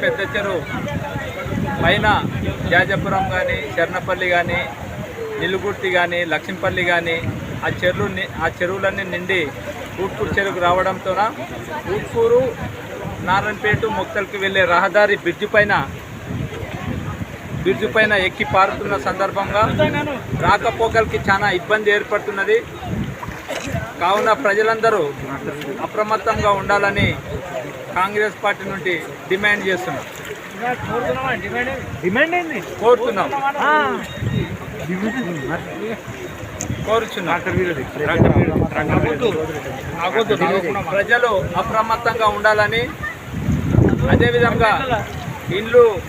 పెద్ద చెరువు పైన జాజపురం కానీ, చర్నపల్లి కానీ, నిలుగుర్తి కానీ, లక్ష్మీపల్లి కానీ ఆ చెరువులన్నీ నిండి ఊట్కూరు చెరువుకు రావడంతో ఊట్కూరు నారాయణపేట ముక్తల్కి వెళ్ళే రహదారి బ్రిడ్జి పైన ఎక్కి పారుతున్న సందర్భంగా రాకపోకలకి చాలా ఇబ్బంది ఏర్పడుతున్నది. కావున ప్రజలందరూ అప్రమత్తంగా ఉండాలని కాంగ్రెస్ పార్టీ నుండి డిమాండ్ చేస్తున్నాం. కోరుచున్నాం. ప్రజలు అప్రమత్తంగా ఉండాలని, అదేవిధంగా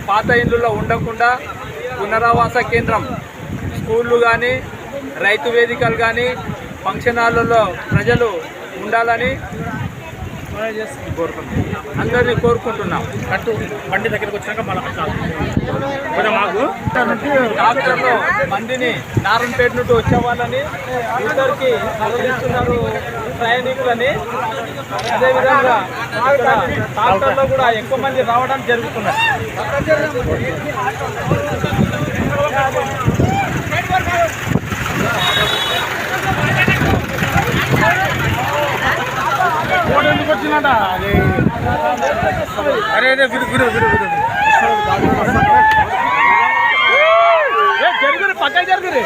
పాత ఇళ్ళలో ఉండకుండా పునరావాస కేంద్రం, స్కూళ్ళు కానీ, రైతు వేదికలు కానీ, ఫంక్షన్ హాల్లో ప్రజలు ఉండాలని అందరినీ కోరుకుంటున్నాం. బండి దగ్గరికి వచ్చినాక డాక్టర్లు మందిని నారాయణపేట నుండి వచ్చే వాళ్ళని ఇద్దరికి అనుమతిస్తున్నారు ప్రయాణికులని. అదేవిధంగా డాక్టర్లో కూడా ఎక్కువ మంది రావడం జరుగుతున్నది. వచ్చిందంట అరే జరుగురు పక్క జరుగురు.